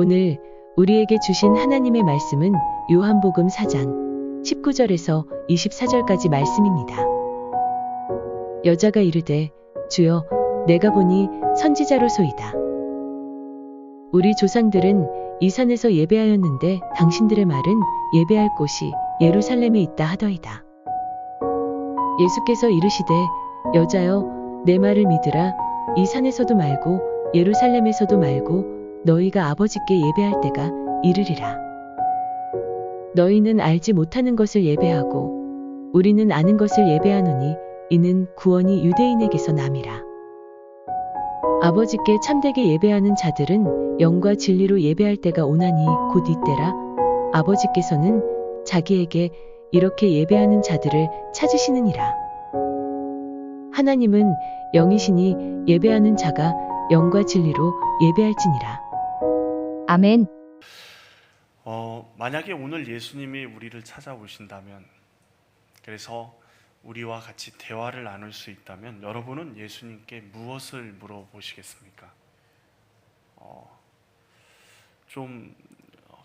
오늘 우리에게 주신 하나님의 말씀은 요한복음 4장 19절에서 24절까지 말씀입니다. 여자가 이르되 주여 내가 보니 선지자로소이다. 우리 조상들은 이 산에서 예배하였는데 당신들의 말은 예배할 곳이 예루살렘에 있다 하더이다. 예수께서 이르시되 여자여 내 말을 믿으라. 이 산에서도 말고 예루살렘에서도 말고 너희가 아버지께 예배할 때가 이르리라. 너희는 알지 못하는 것을 예배하고 우리는 아는 것을 예배하노니 이는 구원이 유대인에게서 남이라. 아버지께 참되게 예배하는 자들은 영과 진리로 예배할 때가 오나니 곧 이때라. 아버지께서는 자기에게 이렇게 예배하는 자들을 찾으시느니라. 하나님은 영이시니 예배하는 자가 영과 진리로 예배할지니라. 아멘. 만약에 오늘 예수님이 우리를 찾아오신다면, 그래서 우리와 같이 대화를 나눌 수 있다면 여러분은 예수님께 무엇을 물어보시겠습니까? 좀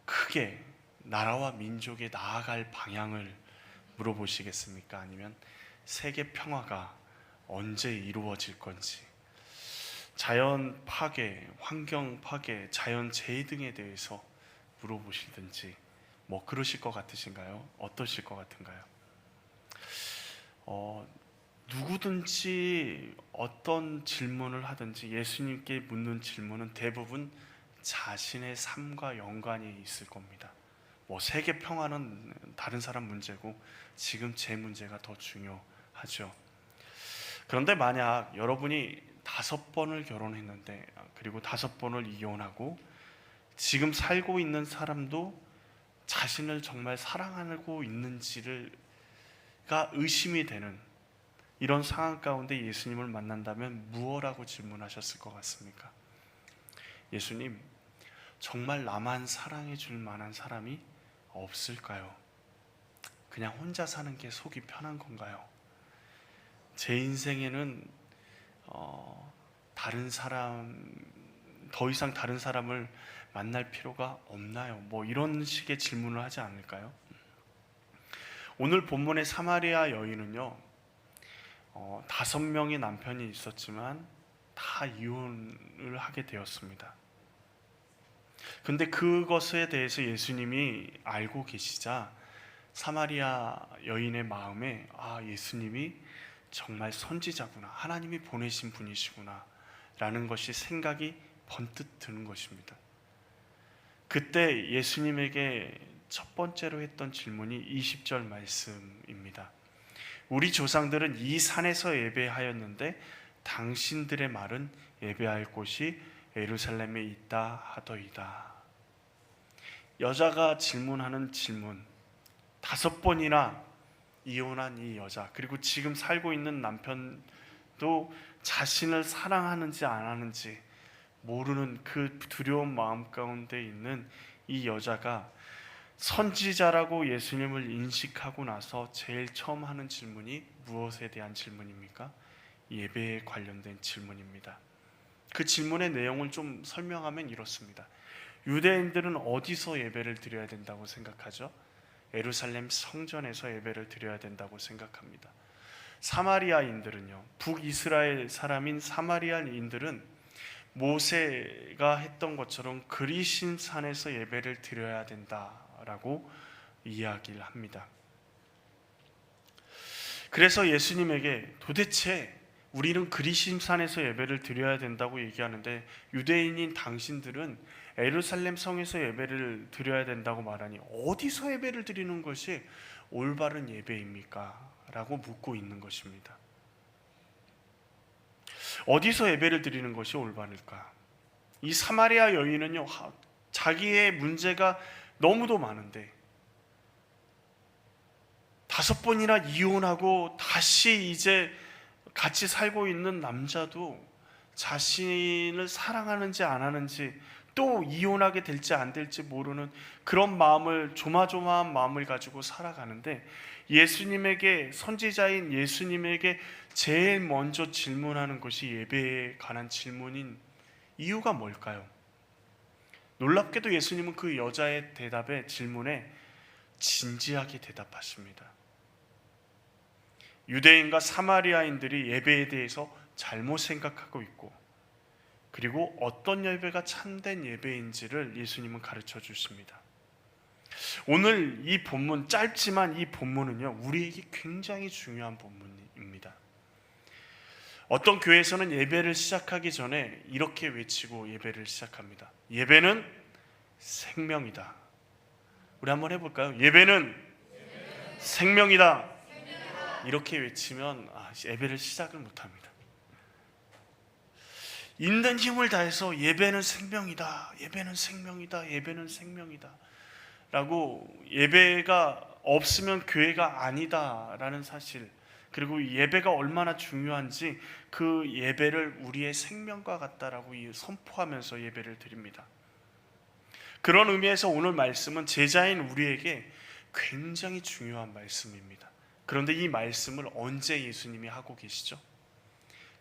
크게 나라와 민족에 나아갈 방향을 물어보시겠습니까? 아니면 세계 평화가 언제 이루어질 건지, 자연 파괴, 환경 파괴, 자연 재해 등에 대해서 물어보시든지 그러실 것 같으신가요? 어떠실 것 같은가요? 누구든지 어떤 질문을 하든지 예수님께 묻는 질문은 대부분 자신의 삶과 연관이 있을 겁니다. 세계 평화는 다른 사람 문제고 지금 제 문제가 더 중요하죠. 그런데 만약 여러분이 5번을 결혼했는데 그리고 5번을 이혼하고 지금 살고 있는 사람도 자신을 정말 사랑하고 있는지가 의심이 되는 이런 상황 가운데 예수님을 만난다면 무엇라고 질문하셨을 것 같습니까? 예수님, 정말 나만 사랑해 줄 만한 사람이 없을까요? 그냥 혼자 사는 게 속이 편한 건가요? 제 인생에는 더 이상 다른 사람을 만날 필요가 없나요? 이런 식의 질문을 하지 않을까요? 오늘 본문의 사마리아 여인은요, 5명의 남편이 있었지만 다 이혼을 하게 되었습니다. 근데 그것에 대해서 예수님이 알고 계시자 사마리아 여인의 마음에 예수님이 정말 선지자구나, 하나님이 보내신 분이시구나 라는 것이 생각이 번뜩 드는 것입니다. 그때 예수님에게 첫 번째로 했던 질문이 20절 말씀입니다. 우리 조상들은 이 산에서 예배하였는데 당신들의 말은 예배할 곳이 예루살렘에 있다 하더이다. 여자가 질문하는 질문, 5번이나 이혼한 이 여자, 그리고 지금 살고 있는 남편도 자신을 사랑하는지 안 하는지 모르는 그 두려운 마음 가운데 있는 이 여자가 선지자라고 예수님을 인식하고 나서 제일 처음 하는 질문이 무엇에 대한 질문입니까? 예배에 관련된 질문입니다. 그 질문의 내용을 좀 설명하면 이렇습니다. 유대인들은 어디서 예배를 드려야 된다고 생각하죠? 예루살렘 성전에서 예배를 드려야 된다고 생각합니다. 사마리아인들은요, 북이스라엘 사람인 사마리아인들은 모세가 했던 것처럼 그리심 산에서 예배를 드려야 된다라고 이야기를 합니다. 그래서 예수님에게 도대체 우리는 그리심 산에서 예배를 드려야 된다고 얘기하는데 유대인인 당신들은 예루살렘 성에서 예배를 드려야 된다고 말하니 어디서 예배를 드리는 것이 올바른 예배입니까? 라고 묻고 있는 것입니다. 어디서 예배를 드리는 것이 올바를까? 이 사마리아 여인은요, 자기의 문제가 너무도 많은데 5번이나 이혼하고 다시 이제 같이 살고 있는 남자도 자신을 사랑하는지 안 하는지, 또 이혼하게 될지 안 될지 모르는 그런 마음을, 조마조마한 마음을 가지고 살아가는데 예수님에게, 선지자인 예수님에게 제일 먼저 질문하는 것이 예배에 관한 질문인 이유가 뭘까요? 놀랍게도 예수님은 그 여자의 대답에, 질문에 진지하게 대답하십니다. 유대인과 사마리아인들이 예배에 대해서 잘못 생각하고 있고, 그리고 어떤 예배가 참된 예배인지를 예수님은 가르쳐 주십니다. 오늘 이 본문, 짧지만 이 본문은요, 우리에게 굉장히 중요한 본문입니다. 어떤 교회에서는 예배를 시작하기 전에 이렇게 외치고 예배를 시작합니다. 예배는 생명이다. 우리 한번 해볼까요? 예배는 생명이다. 이렇게 외치면 예배를 시작을 못합니다. 있는 힘을 다해서 예배는 생명이다, 예배는 생명이다, 예배는 생명이다 라고, 예배가 없으면 교회가 아니다라는 사실, 그리고 예배가 얼마나 중요한지 그 예배를 우리의 생명과 같다라고 선포하면서 예배를 드립니다. 그런 의미에서 오늘 말씀은 제자인 우리에게 굉장히 중요한 말씀입니다. 그런데 이 말씀을 언제 예수님이 하고 계시죠?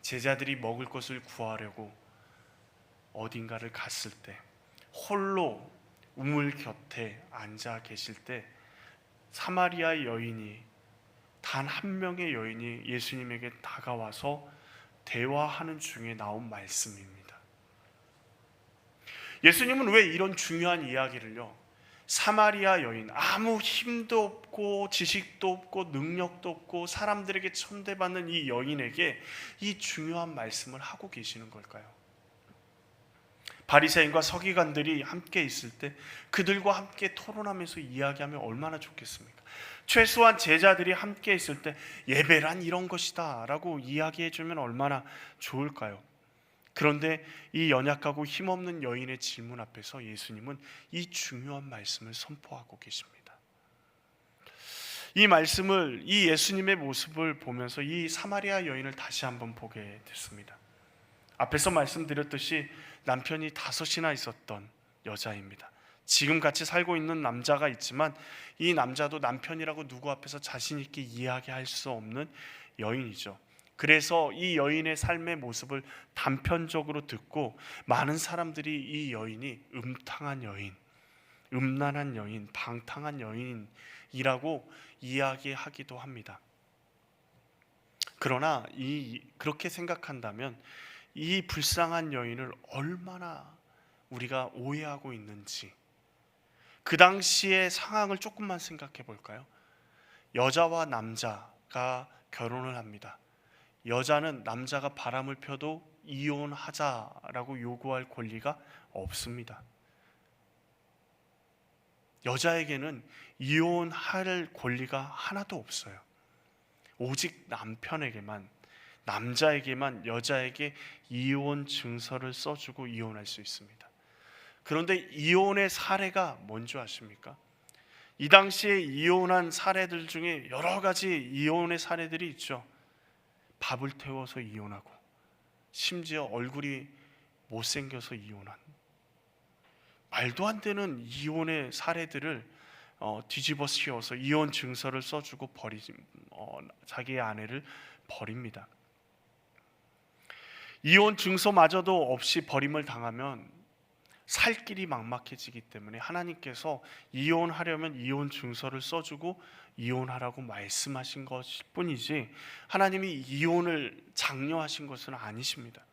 제자들이 먹을 것을 구하려고 어딘가를 갔을 때, 홀로 우물 곁에 앉아 계실 때, 사마리아 여인이, 단 한 명의 여인이 예수님에게 다가와서 대화하는 중에 나온 말씀입니다. 예수님은 왜 이런 중요한 이야기를요, 사마리아 여인, 아무 힘도 없고 지식도 없고 능력도 없고 사람들에게 천대받는 이 여인에게 이 중요한 말씀을 하고 계시는 걸까요? 바리새인과 서기관들이 함께 있을 때 그들과 함께 토론하면서 이야기하면 얼마나 좋겠습니까? 최소한 제자들이 함께 있을 때 예배란 이런 것이다 라고 이야기해주면 얼마나 좋을까요? 그런데 이 연약하고 힘없는 여인의 질문 앞에서 예수님은 이 중요한 말씀을 선포하고 계십니다. 이 말씀을, 이 예수님의 모습을 보면서 이 사마리아 여인을 다시 한번 보게 됐습니다. 앞에서 말씀드렸듯이 남편이 5이나 있었던 여자입니다. 지금 같이 살고 있는 남자가 있지만 이 남자도 남편이라고 누구 앞에서 자신 있게 이야기할 수 없는 여인이죠. 그래서 이 여인의 삶의 모습을 단편적으로 듣고 많은 사람들이 이 여인이 음탕한 여인, 음란한 여인, 방탕한 여인이라고 이야기하기도 합니다. 그러나 그렇게 생각한다면 이 불쌍한 여인을 얼마나 우리가 오해하고 있는지, 그 당시의 상황을 조금만 생각해 볼까요? 여자와 남자가 결혼을 합니다. 여자는 남자가 바람을 펴도 이혼하자라고 요구할 권리가 없습니다. 여자에게는 이혼할 권리가 하나도 없어요. 오직 남자에게만 여자에게 이혼 증서를 써주고 이혼할 수 있습니다. 그런데 이혼의 사례가 뭔지 아십니까? 이 당시에 이혼한 사례들 중에 여러 가지 이혼의 사례들이 있죠. 밥을 태워서 이혼하고, 심지어 얼굴이 못생겨서 이혼한, 말도 안 되는 이혼의 사례들을 뒤집어 씌워서 이혼 증서를 써주고 자기의 아내를 버립니다. 이혼 증서마저도 없이 버림을 당하면 살 길이 막막해지기 때문에 하나님께서 이혼하려면 이혼 증서를 써주고 이혼하라고 말씀하신 것일 뿐이지 하나님이 이혼을 장려하신 것은 아니십니다.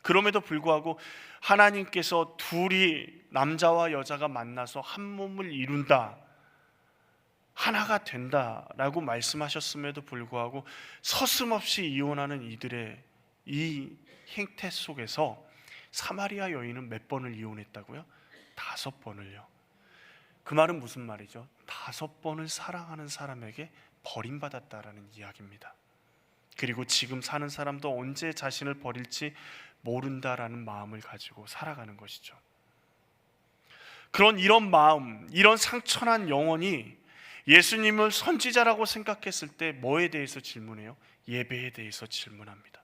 그럼에도 불구하고 하나님께서 둘이, 남자와 여자가 만나서 한 몸을 이룬다, 하나가 된다라고 말씀하셨음에도 불구하고 서슴없이 이혼하는 이들의 이 행태 속에서 사마리아 여인은 몇 번을 이혼했다고요? 5번을요. 그 말은 무슨 말이죠? 5번을 사랑하는 사람에게 버림받았다라는 이야기입니다. 그리고 지금 사는 사람도 언제 자신을 버릴지 모른다라는 마음을 가지고 살아가는 것이죠. 이런 마음, 이런 상처난 영혼이 예수님을 선지자라고 생각했을 때 뭐에 대해서 질문해요? 예배에 대해서 질문합니다.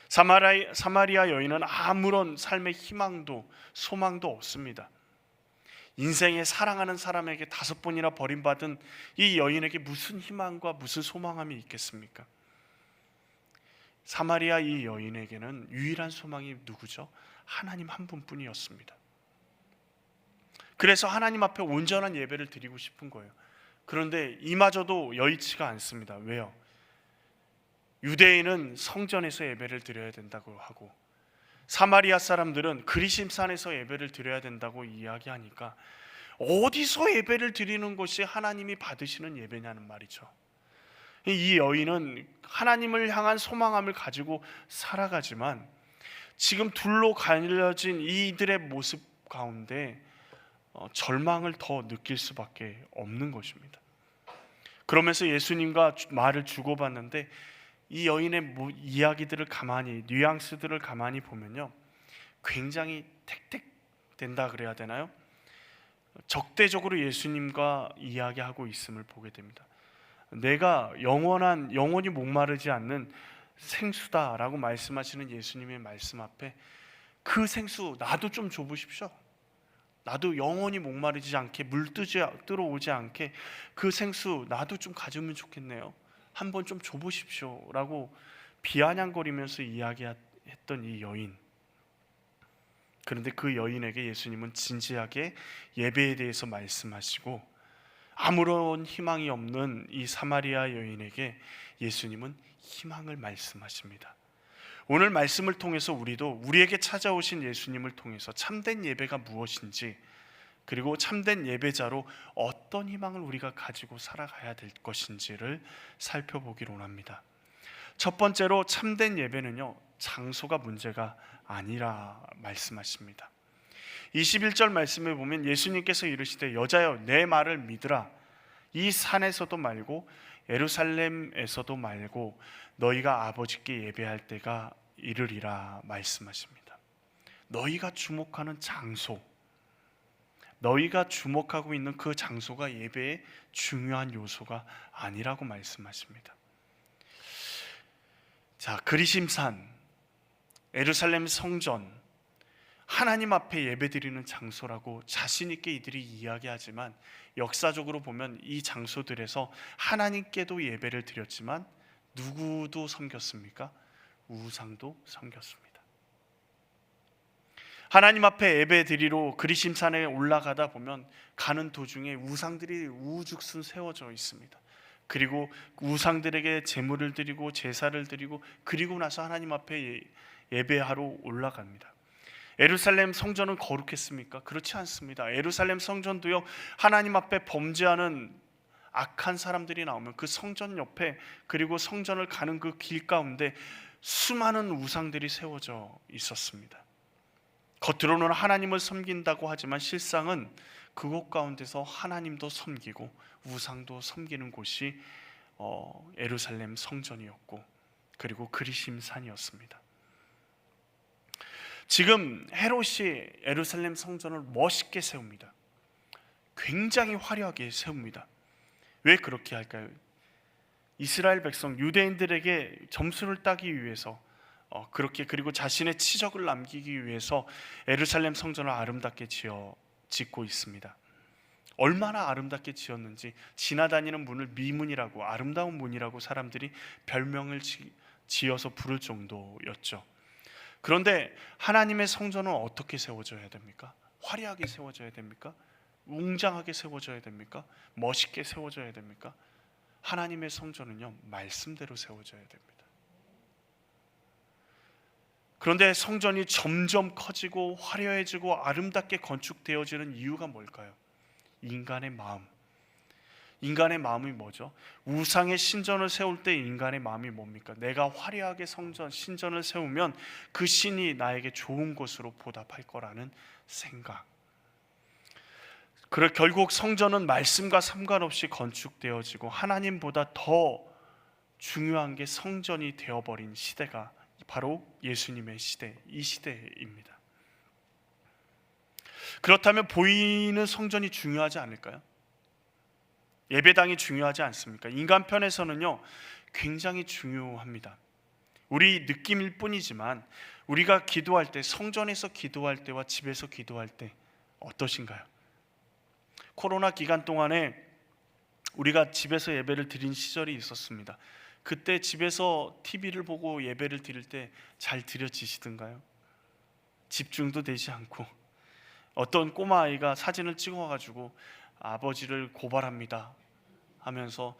사마리아 여인은 아무런 삶의 희망도 소망도 없습니다. 인생에 사랑하는 사람에게 5번이나 버림받은 이 여인에게 무슨 희망과 무슨 소망함이 있겠습니까? 사마리아 이 여인에게는 유일한 소망이 누구죠? 하나님 한 분뿐이었습니다. 그래서 하나님 앞에 온전한 예배를 드리고 싶은 거예요. 그런데 이마저도 여의치가 않습니다. 왜요? 유대인은 성전에서 예배를 드려야 된다고 하고 사마리아 사람들은 그리심산에서 예배를 드려야 된다고 이야기하니까 어디서 예배를 드리는 것이 하나님이 받으시는 예배냐는 말이죠. 이 여인은 하나님을 향한 소망함을 가지고 살아가지만 지금 둘로 갈려진 이들의 모습 가운데 절망을 더 느낄 수밖에 없는 것입니다. 그러면서 예수님과 말을 주고받는데 이 여인의 이야기들을 가만히, 뉘앙스들을 가만히 보면요, 굉장히 택택된다 그래야 되나요? 적대적으로 예수님과 이야기하고 있음을 보게 됩니다. 내가 영원히 목마르지 않는 생수다라고 말씀하시는 예수님의 말씀 앞에 그 생수 나도 좀 줘보십시오. 나도 영원히 목마르지 않게 들어오지 않게 그 생수 나도 좀 가지면 좋겠네요. 한번 좀 줘보십시오 라고 비아냥거리면서 이야기했던 이 여인. 그런데 그 여인에게 예수님은 진지하게 예배에 대해서 말씀하시고 아무런 희망이 없는 이 사마리아 여인에게 예수님은 희망을 말씀하십니다. 오늘 말씀을 통해서 우리도 우리에게 찾아오신 예수님을 통해서 참된 예배가 무엇인지, 그리고 참된 예배자로 어떤 희망을 우리가 가지고 살아가야 될 것인지를 살펴보기로 합니다. 첫 번째로 참된 예배는요, 장소가 문제가 아니라 말씀하십니다. 21절 말씀에 보면 예수님께서 이르시되 여자여 내 말을 믿으라. 이 산에서도 말고 예루살렘에서도 말고 너희가 아버지께 예배할 때가 이르리라 말씀하십니다. 너희가 주목하는 장소, 너희가 주목하고 있는 그 장소가 예배의 중요한 요소가 아니라고 말씀하십니다. 자, 그리심산, 예루살렘 성전, 하나님 앞에 예배드리는 장소라고 자신 있게 이들이 이야기하지만 역사적으로 보면 이 장소들에서 하나님께도 예배를 드렸지만 누구도 섬겼습니까? 우상도 섬겼습니다. 하나님 앞에 예배 드리러 그리심산에 올라가다 보면 가는 도중에 우상들이 우죽순 세워져 있습니다. 그리고 우상들에게 제물을 드리고 제사를 드리고 그리고 나서 하나님 앞에 예배하러 올라갑니다. 예루살렘 성전은 거룩했습니까? 그렇지 않습니다. 예루살렘 성전도요, 하나님 앞에 범죄하는 악한 사람들이 나오면 그 성전 옆에, 그리고 성전을 가는 그 길 가운데 수많은 우상들이 세워져 있었습니다. 겉으로는 하나님을 섬긴다고 하지만 실상은 그곳 가운데서 하나님도 섬기고 우상도 섬기는 곳이 예루살렘 성전이었고, 그리고 그리심산이었습니다. 지금 헤롯이 예루살렘 성전을 멋있게 세웁니다. 굉장히 화려하게 세웁니다. 왜 그렇게 할까요? 이스라엘 백성, 유대인들에게 점수를 따기 위해서 그렇게, 그리고 자신의 치적을 남기기 위해서 예루살렘 성전을 아름답게 짓고 있습니다. 얼마나 아름답게 지었는지 지나다니는 문을 미문이라고, 아름다운 문이라고 사람들이 별명을 지어서 부를 정도였죠. 그런데 하나님의 성전은 어떻게 세워져야 됩니까? 화려하게 세워져야 됩니까? 웅장하게 세워져야 됩니까? 멋있게 세워져야 됩니까? 하나님의 성전은요, 말씀대로 세워져야 됩니다. 그런데 성전이 점점 커지고 화려해지고 아름답게 건축되어지는 이유가 뭘까요? 인간의 마음. 인간의 마음이 뭐죠? 우상의 신전을 세울 때 인간의 마음이 뭡니까? 내가 화려하게 신전을 세우면 그 신이 나에게 좋은 것으로 보답할 거라는 생각. 그래 결국 성전은 말씀과 상관없이 건축되어지고 하나님보다 더 중요한 게 성전이 되어버린 시대가 바로 예수님의 시대, 이 시대입니다. 그렇다면 보이는 성전이 중요하지 않을까요? 예배당이 중요하지 않습니까? 인간 편에서는요, 굉장히 중요합니다. 우리 느낌일 뿐이지만 우리가 기도할 때, 성전에서 기도할 때와 집에서 기도할 때 어떠신가요? 코로나 기간 동안에 우리가 집에서 예배를 드린 시절이 있었습니다. 그때 집에서 TV를 보고 예배를 드릴 때 잘 드려지시던가요? 집중도 되지 않고 어떤 꼬마 아이가 사진을 찍어가지고 아버지를 고발합니다 하면서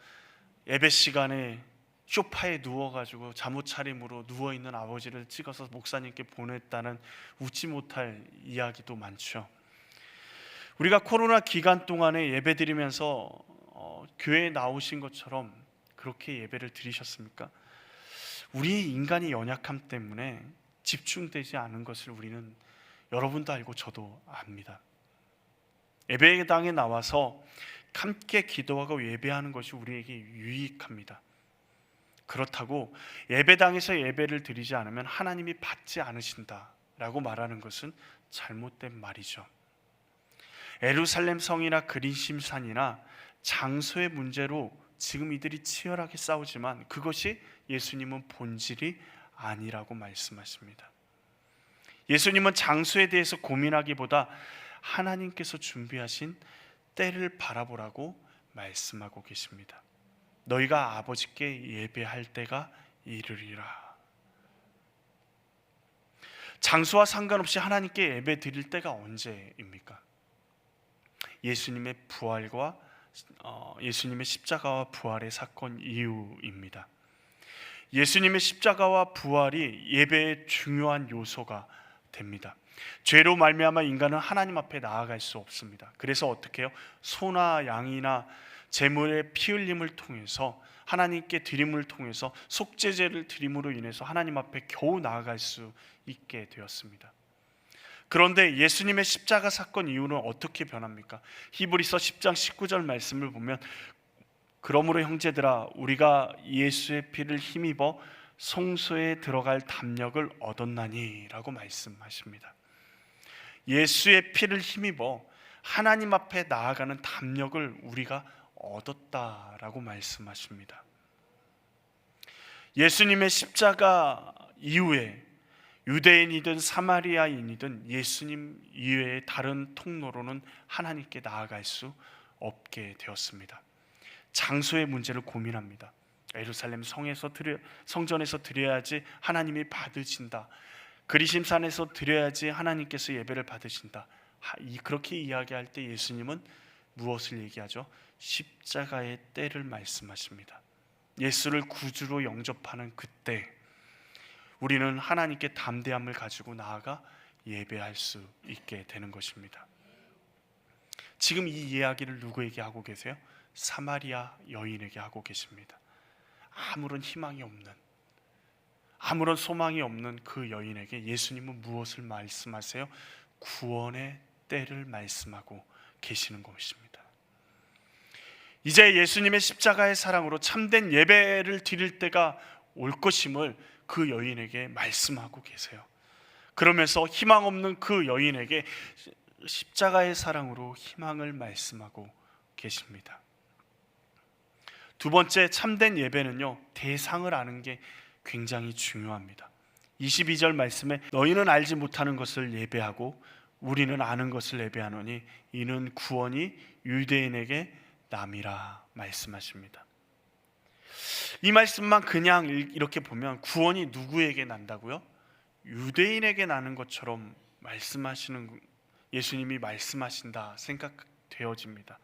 예배 시간에 소파에 누워가지고 잠옷 차림으로 누워있는 아버지를 찍어서 목사님께 보냈다는 웃지 못할 이야기도 많죠. 우리가 코로나 기간 동안에 예배 드리면서 교회에 나오신 것처럼 그렇게 예배를 드리셨습니까? 우리의 인간의 연약함 때문에 집중되지 않은 것을 우리는 여러분도 알고 저도 압니다. 예배당에 나와서 함께 기도하고 예배하는 것이 우리에게 유익합니다. 그렇다고 예배당에서 예배를 드리지 않으면 하나님이 받지 않으신다라고 말하는 것은 잘못된 말이죠. 예루살렘 성이나 그리심산이나 장소의 문제로 지금 이들이 치열하게 싸우지만 그것이 예수님은 본질이 아니라고 말씀하십니다. 예수님은 장소에 대해서 고민하기보다 하나님께서 준비하신 때를 바라보라고 말씀하고 계십니다. 너희가 아버지께 예배할 때가 이르리라. 장소와 상관없이 하나님께 예배 드릴 때가 언제입니까? 예수님의 부활과 예수님의 십자가와 부활의 사건 이후입니다. 예수님의 십자가와 부활이 예배의 중요한 요소가 됩니다. 죄로 말미암아 인간은 하나님 앞에 나아갈 수 없습니다. 그래서 어떻게 해요? 소나 양이나 제물의 피 흘림을 통해서 하나님께 드림을 통해서 속죄제를 드림으로 인해서 하나님 앞에 겨우 나아갈 수 있게 되었습니다. 그런데 예수님의 십자가 사건 이후는 어떻게 변합니까? 히브리서 10장 19절 말씀을 보면 그러므로 형제들아 우리가 예수의 피를 힘입어 성소에 들어갈 담력을 얻었나니 라고 말씀하십니다. 예수의 피를 힘입어 하나님 앞에 나아가는 담력을 우리가 얻었다라고 말씀하십니다. 예수님의 십자가 이후에 유대인이든 사마리아인이든 예수님 이외의 다른 통로로는 하나님께 나아갈 수 없게 되었습니다. 장소의 문제를 고민합니다. 예루살렘 성전에서 드려야지 하나님이 받으신다. 그리심산에서 드려야지 하나님께서 예배를 받으신다. 그렇게 이야기할 때 예수님은 무엇을 얘기하죠? 십자가의 때를 말씀하십니다. 예수를 구주로 영접하는 그때 우리는 하나님께 담대함을 가지고 나아가 예배할 수 있게 되는 것입니다. 지금 이 이야기를 누구에게 하고 계세요? 사마리아 여인에게 하고 계십니다. 아무런 희망이 없는, 아무런 소망이 없는 그 여인에게 예수님은 무엇을 말씀하세요? 구원의 때를 말씀하고 계시는 것입니다. 이제 예수님의 십자가의 사랑으로 참된 예배를 드릴 때가 올 것임을 그 여인에게 말씀하고 계세요. 그러면서 희망 없는 그 여인에게 십자가의 사랑으로 희망을 말씀하고 계십니다. 두 번째, 참된 예배는요, 대상을 아는 게 굉장히 중요합니다. 22절 말씀에 너희는 알지 못하는 것을 예배하고 우리는 아는 것을 예배하노니 이는 구원이 유대인에게 남이라 말씀하십니다. 이 말씀만 그냥 이렇게 보면 구원이 누구에게 난다고요? 유대인에게 나는 것처럼 예수님이 말씀하신다 생각되어집니다.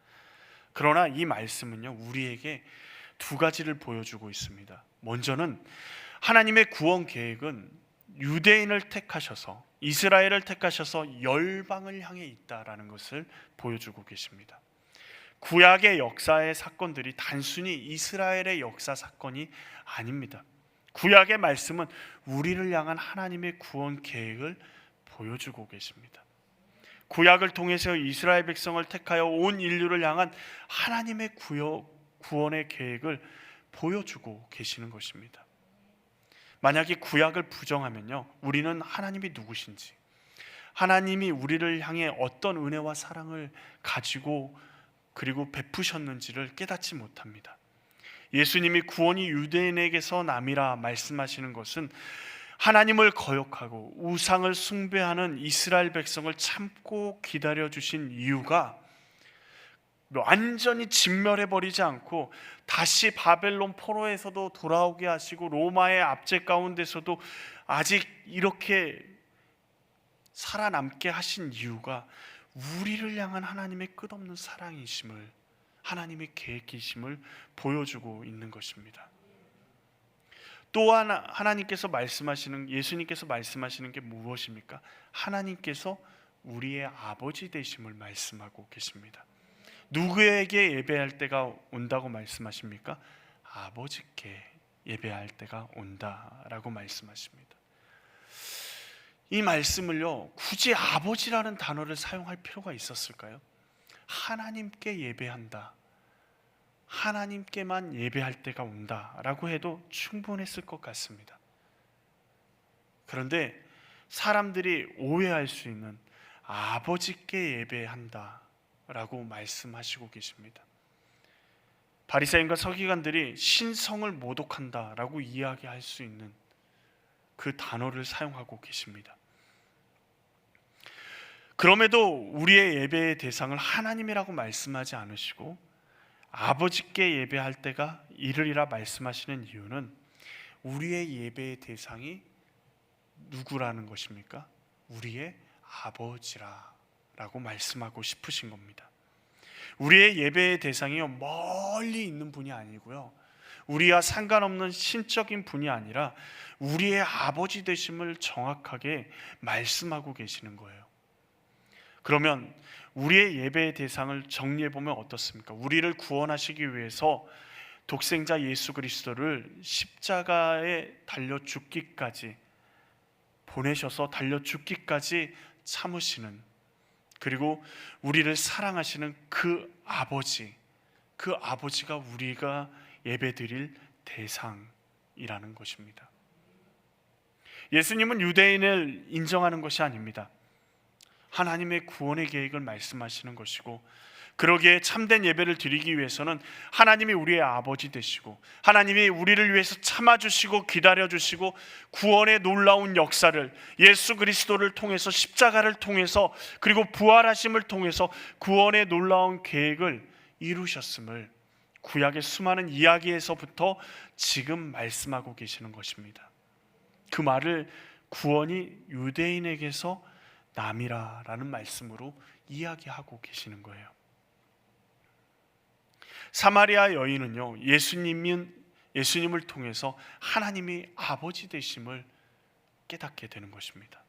그러나 이 말씀은요, 우리에게 두 가지를 보여주고 있습니다. 먼저는 하나님의 구원 계획은 유대인을 택하셔서, 이스라엘을 택하셔서 열방을 향해 있다라는 것을 보여주고 계십니다. 구약의 역사의 사건들이 단순히 이스라엘의 역사 사건이 아닙니다. 구약의 말씀은 우리를 향한 하나님의 구원 계획을 보여주고 계십니다. 구약을 통해서 이스라엘 백성을 택하여 온 인류를 향한 하나님의 구원의 계획을 보여주고 계시는 것입니다. 만약에 구약을 부정하면요, 우리는 하나님이 누구신지, 하나님이 우리를 향해 어떤 은혜와 사랑을 가지고 그리고 베푸셨는지를 깨닫지 못합니다. 예수님이 구원이 유대인에게서 남이라 말씀하시는 것은 하나님을 거역하고 우상을 숭배하는 이스라엘 백성을 참고 기다려주신 이유가 완전히 진멸해버리지 않고 다시 바벨론 포로에서도 돌아오게 하시고 로마의 압제 가운데서도 아직 이렇게 살아남게 하신 이유가 우리를 향한 하나님의 끝없는 사랑이심을, 하나님의 계획이심을 보여주고 있는 것입니다. 또한 하나님께서 말씀하시는, 예수님께서 말씀하시는 게 무엇입니까? 하나님께서 우리의 아버지 되심을 말씀하고 계십니다. 누구에게 예배할 때가 온다고 말씀하십니까? 아버지께 예배할 때가 온다라고 말씀하십니다. 이 말씀을요, 굳이 아버지라는 단어를 사용할 필요가 있었을까요? 하나님께 예배한다, 하나님께만 예배할 때가 온다라고 해도 충분했을 것 같습니다. 그런데 사람들이 오해할 수 있는 아버지께 예배한다라고 말씀하시고 계십니다. 바리새인과 서기관들이 신성을 모독한다라고 이야기할 수 있는 그 단어를 사용하고 계십니다. 그럼에도 우리의 예배의 대상을 하나님이라고 말씀하지 않으시고 아버지께 예배할 때가 이르리라 말씀하시는 이유는 우리의 예배의 대상이 누구라는 것입니까? 우리의 아버지라고 말씀하고 싶으신 겁니다. 우리의 예배의 대상이요, 멀리 있는 분이 아니고요, 우리와 상관없는 신적인 분이 아니라 우리의 아버지 되심을 정확하게 말씀하고 계시는 거예요. 그러면 우리의 예배의 대상을 정리해보면 어떻습니까? 우리를 구원하시기 위해서 독생자 예수 그리스도를 십자가에 달려 죽기까지 보내셔서 달려 죽기까지 참으시는, 그리고 우리를 사랑하시는 그 아버지, 그 아버지가 우리가 예배드릴 대상이라는 것입니다. 예수님은 유대인을 인정하는 것이 아닙니다. 하나님의 구원의 계획을 말씀하시는 것이고, 그러기에 참된 예배를 드리기 위해서는 하나님이 우리의 아버지 되시고 하나님이 우리를 위해서 참아주시고 기다려주시고 구원의 놀라운 역사를 예수 그리스도를 통해서, 십자가를 통해서, 그리고 부활하심을 통해서 구원의 놀라운 계획을 이루셨음을 구약의 수많은 이야기에서부터 지금 말씀하고 계시는 것입니다. 그 말을 구원이 유대인에게서 남이라라는 말씀으로 이야기하고 계시는 거예요. 사마리아 여인은요, 예수님을 통해서 하나님이 아버지 되심을 깨닫게 되는 것입니다.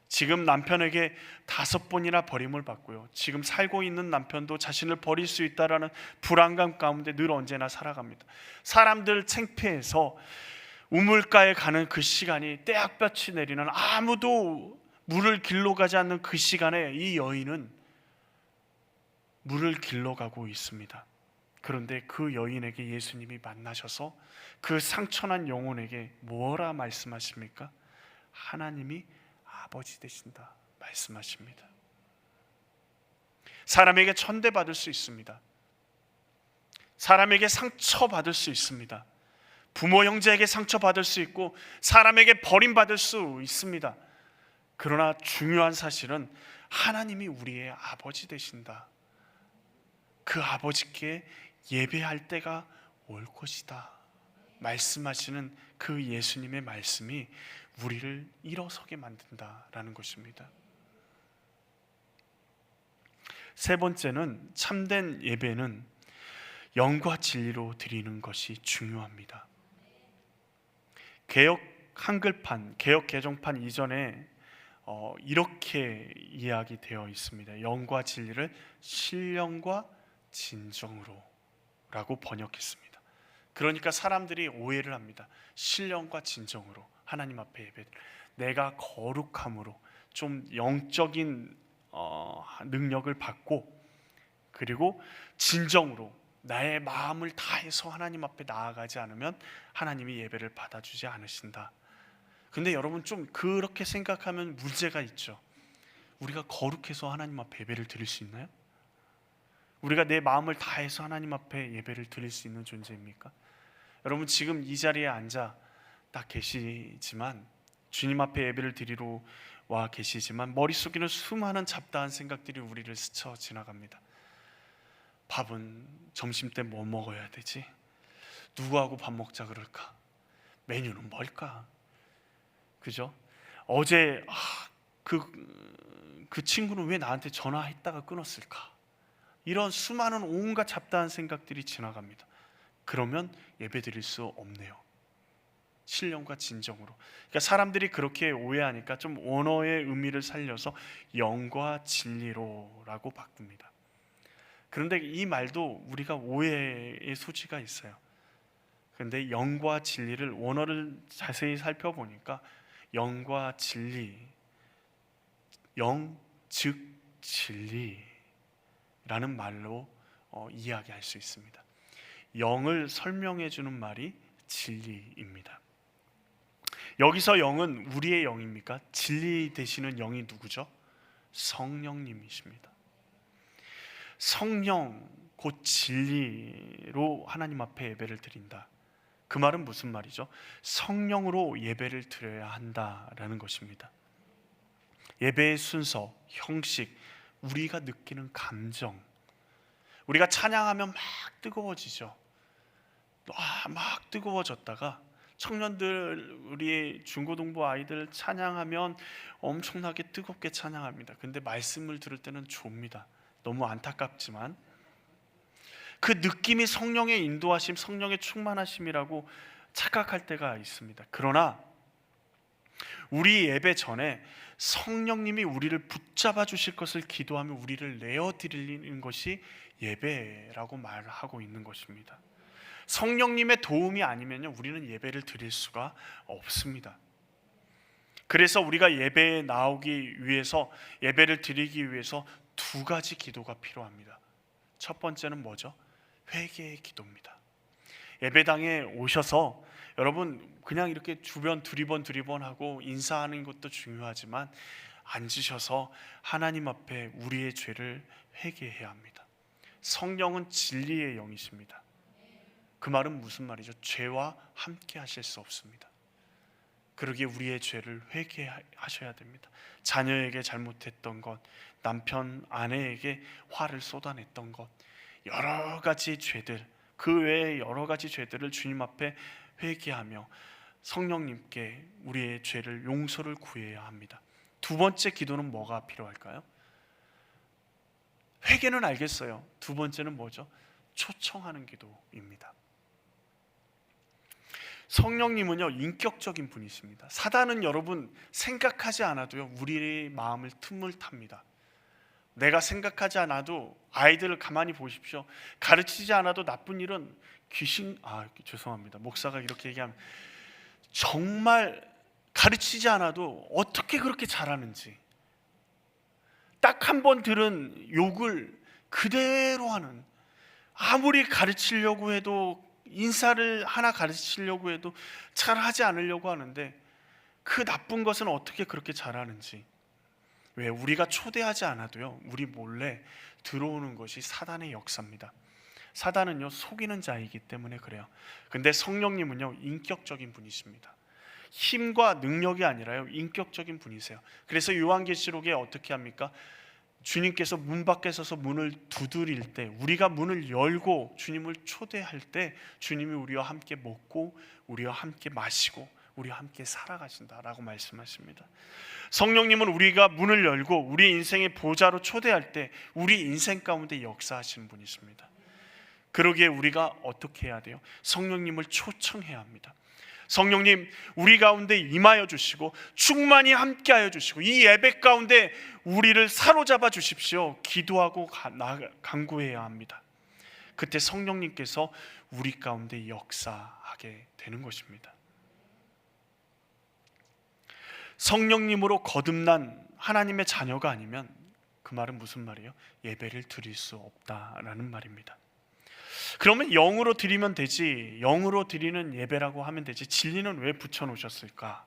지금 남편에게 5번이나 버림을 받고요, 지금 살고 있는 남편도 자신을 버릴 수 있다라는 불안감 가운데 늘 언제나 살아갑니다. 사람들 창피해서 우물가에 가는 그 시간이, 떼약볕이 내리는 아무도 물을 길러 가지 않는 그 시간에 이 여인은 물을 길러 가고 있습니다. 그런데 그 여인에게 예수님이 만나셔서 그 상처난 영혼에게 뭐라 말씀하십니까? 하나님이 아버지 되신다 말씀하십니다. 사람에게 천대받을 수 있습니다. 사람에게 상처받을 수 있습니다. 부모 형제에게 상처받을 수 있고 사람에게 버림받을 수 있습니다. 그러나 중요한 사실은 하나님이 우리의 아버지 되신다, 그 아버지께 예배할 때가 올 것이다 말씀하시는 그 예수님의 말씀이 우리를 일어서게 만든다라는 것입니다. 세 번째는, 참된 예배는 영과 진리로 드리는 것이 중요합니다. 개역 한글판, 개역 개정판 이전에 이렇게 이야기되어 있습니다. 영과 진리를 신령과 진정으로 라고 번역했습니다. 그러니까 사람들이 오해를 합니다. 신령과 진정으로 하나님 앞에 예배, 내가 거룩함으로 좀 영적인 능력을 받고, 그리고 진정으로 나의 마음을 다해서 하나님 앞에 나아가지 않으면 하나님이 예배를 받아주지 않으신다. 근데 여러분, 좀 그렇게 생각하면 문제가 있죠. 우리가 거룩해서 하나님 앞에 예배를 드릴 수 있나요? 우리가 내 마음을 다해서 하나님 앞에 예배를 드릴 수 있는 존재입니까? 여러분, 지금 이 자리에 앉아 딱 계시지만, 주님 앞에 예배를 드리러 와 계시지만 머릿속에는 수많은 잡다한 생각들이 우리를 스쳐 지나갑니다. 밥은 점심 때 뭐 먹어야 되지? 누구하고 밥 먹자 그럴까? 메뉴는 뭘까? 그죠? 어제 그 친구는 왜 나한테 전화했다가 끊었을까? 이런 수많은 온갖 잡다한 생각들이 지나갑니다. 그러면 예배 드릴 수 없네요. 신령과 진정으로. 그러니까 사람들이 그렇게 오해하니까 좀 원어의 의미를 살려서 영과 진리로라고 바꿉니다. 그런데 이 말도 우리가 오해의 소지가 있어요. 그런데 영과 진리를 원어를 자세히 살펴보니까 영과 진리, 영 즉 진리라는 말로 이야기할 수 있습니다. 영을 설명해 주는 말이 진리입니다. 여기서 영은 우리의 영입니까? 진리 되시는 영이 누구죠? 성령님이십니다. 성령 곧 진리로 하나님 앞에 예배를 드린다. 그 말은 무슨 말이죠? 성령으로 예배를 드려야 한다라는 것입니다. 예배의 순서, 형식, 우리가 느끼는 감정, 우리가 찬양하면 막 뜨거워지죠. 막 뜨거워졌다가 청년들, 우리 중고등부 아이들 찬양하면 엄청나게 뜨겁게 찬양합니다. 근데 말씀을 들을 때는 좁니다. 너무 안타깝지만 그 느낌이 성령의 인도하심, 성령의 충만하심이라고 착각할 때가 있습니다. 그러나 우리 예배 전에 성령님이 우리를 붙잡아 주실 것을 기도하며 우리를 내어드리는 것이 예배라고 말하고 있는 것입니다. 성령님의 도움이 아니면요, 우리는 예배를 드릴 수가 없습니다. 그래서 우리가 예배에 나오기 위해서, 예배를 드리기 위해서 두 가지 기도가 필요합니다. 첫 번째는 뭐죠? 회개의 기도입니다. 예배당에 오셔서 여러분 그냥 이렇게 주변 두리번 하고 인사하는 것도 중요하지만 앉으셔서 하나님 앞에 우리의 죄를 회개해야 합니다. 성령은 진리의 영이십니다. 그 말은 무슨 말이죠? 죄와 함께 하실 수 없습니다. 그러기에 우리의 죄를 회개하셔야 됩니다. 자녀에게 잘못했던 것, 남편, 아내에게 화를 쏟아냈던 것, 여러 가지 죄들, 그 외에 여러 가지 죄들을 주님 앞에 회개하며 성령님께 우리의 죄를 용서를 구해야 합니다. 두 번째 기도는 뭐가 필요할까요? 회개는 알겠어요. 두 번째는 뭐죠? 초청하는 기도입니다. 성령님은요, 인격적인 분이십니다. 사단은 여러분 생각하지 않아도요, 우리의 마음을 틈을 탑니다. 내가 생각하지 않아도, 아이들을 가만히 보십시오. 가르치지 않아도 나쁜 일은 귀신, 죄송합니다. 목사가 이렇게 얘기하면 정말 가르치지 않아도 어떻게 그렇게 잘하는지, 딱 한 번 들은 욕을 그대로 하는, 아무리 가르치려고 해도, 인사를 하나 가르치려고 해도 잘 하지 않으려고 하는데 그 나쁜 것은 어떻게 그렇게 잘하는지. 왜? 우리가 초대하지 않아도요, 우리 몰래 들어오는 것이 사단의 역사입니다. 사단은요, 속이는 자이기 때문에 그래요. 근데 성령님은요, 인격적인 분이십니다. 힘과 능력이 아니라요, 인격적인 분이세요. 그래서 요한계시록에 어떻게 합니까? 주님께서 문 밖에 서서 문을 두드릴 때, 우리가 문을 열고 주님을 초대할 때 주님이 우리와 함께 먹고 우리와 함께 마시고 우리와 함께 살아가신다라고 말씀하십니다. 성령님은 우리가 문을 열고 우리 인생의 보좌로 초대할 때 우리 인생 가운데 역사하시는 분이십니다. 그러기에 우리가 어떻게 해야 돼요? 성령님을 초청해야 합니다. 성령님, 우리 가운데 임하여 주시고 충만히 함께하여 주시고 이 예배 가운데 우리를 사로잡아 주십시오. 기도하고 간구해야 합니다. 그때 성령님께서 우리 가운데 역사하게 되는 것입니다. 성령님으로 거듭난 하나님의 자녀가 아니면 그 말은 무슨 말이에요? 예배를 드릴 수 없다라는 말입니다. 그러면 영으로 드리면 되지, 영으로 드리는 예배라고 하면 되지, 진리는 왜 붙여놓으셨을까?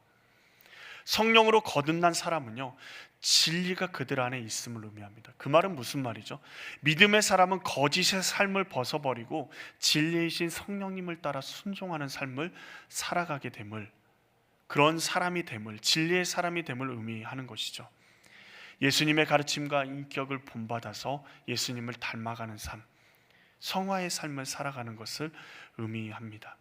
성령으로 거듭난 사람은요, 진리가 그들 안에 있음을 의미합니다. 그 말은 무슨 말이죠? 믿음의 사람은 거짓의 삶을 벗어버리고 진리이신 성령님을 따라 순종하는 삶을 살아가게 됨을, 그런 사람이 됨을, 진리의 사람이 됨을 의미하는 것이죠. 예수님의 가르침과 인격을 본받아서 예수님을 닮아가는 삶, 성화의 삶을 살아가는 것을 의미합니다.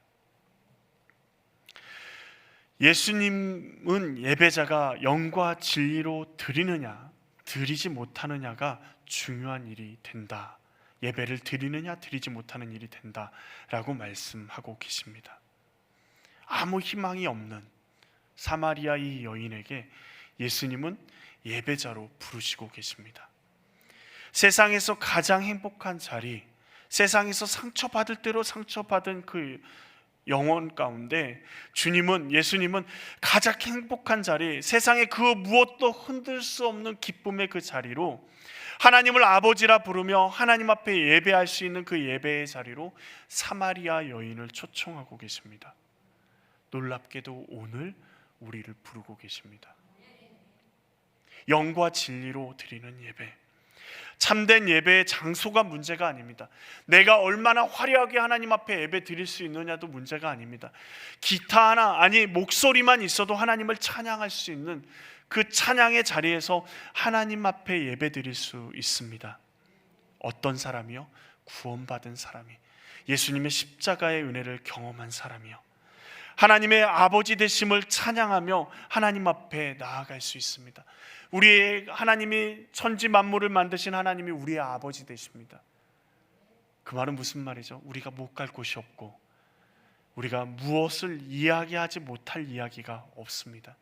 예수님은 예배자가 영과 진리로 드리느냐, 드리지 못하느냐가 중요한 일이 된다. 예배를 드리느냐 드리지 못하는 일이 된다라고 말씀하고 계십니다. 아무 희망이 없는 사마리아 이 여인에게 예수님은 예배자로 부르시고 계십니다. 세상에서 가장 행복한 자리, 세상에서 상처받을 대로 상처받은 그 영혼 가운데 예수님은 가장 행복한 자리, 세상의 그 무엇도 흔들 수 없는 기쁨의 그 자리로, 하나님을 아버지라 부르며 하나님 앞에 예배할 수 있는 그 예배의 자리로 사마리아 여인을 초청하고 계십니다. 놀랍게도 오늘 우리를 부르고 계십니다. 영과 진리로 드리는 예배, 참된 예배의 장소가 문제가 아닙니다. 내가 얼마나 화려하게 하나님 앞에 예배 드릴 수 있느냐도 문제가 아닙니다. 기타 하나, 아니 목소리만 있어도 하나님을 찬양할 수 있는 그 찬양의 자리에서 하나님 앞에 예배 드릴 수 있습니다. 어떤 사람이요? 구원받은 사람이, 예수님의 십자가의 은혜를 경험한 사람이요, 하나님의 아버지 되심을 찬양하며 하나님 앞에 나아갈 수 있습니다. 우리의 하나님이 천지 만물을 만드신 하나님이 우리의 아버지 되십니다. 그 말은 무슨 말이죠? 우리가 못 갈 곳이 없고 우리가 무엇을 이야기하지 못할 이야기가 없습니다.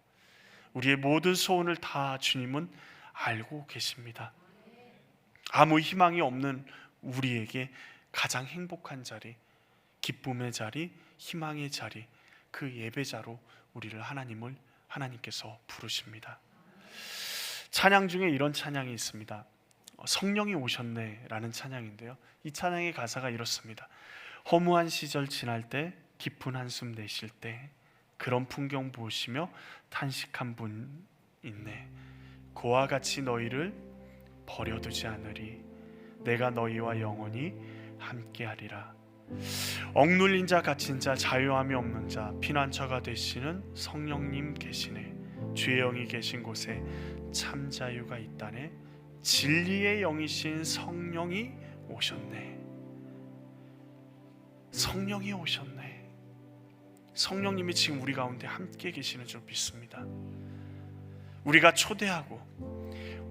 우리의 모든 소원을 다 주님은 알고 계십니다. 아무 희망이 없는 우리에게 가장 행복한 자리, 기쁨의 자리, 희망의 자리, 그 예배자로 우리를 하나님께서 부르십니다. 찬양 중에 이런 찬양이 있습니다. 성령이 오셨네 라는 찬양인데요, 이 찬양의 가사가 이렇습니다. 허무한 시절 지날 때, 깊은 한숨 내쉴 때, 그런 풍경 보시며 탄식한 분 있네. 그와 같이 너희를 버려두지 않으리. 내가 너희와 영원히 함께하리라. 억눌린 자, 갇힌 자, 자유함이 없는 자, 피난처가 되시는 성령님 계시네. 주의 영이 계신 곳에 참 자유가 있다네. 진리의 영이신 성령이 오셨네. 성령이 오셨네. 성령님이 지금 우리 가운데 함께 계시는 줄 믿습니다. 우리가 초대하고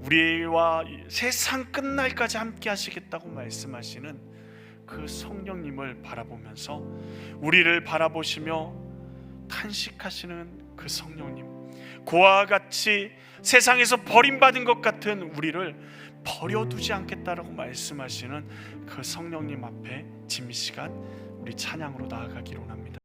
우리와 세상 끝날까지 함께 하시겠다고 말씀하시는 그 성령님을 바라보면서, 우리를 바라보시며 탄식하시는 그 성령님, 그와 같이 세상에서 버림받은 것 같은 우리를 버려두지 않겠다라고 말씀하시는 그 성령님 앞에 지금 이 시간 우리 찬양으로 나아가기로 합니다.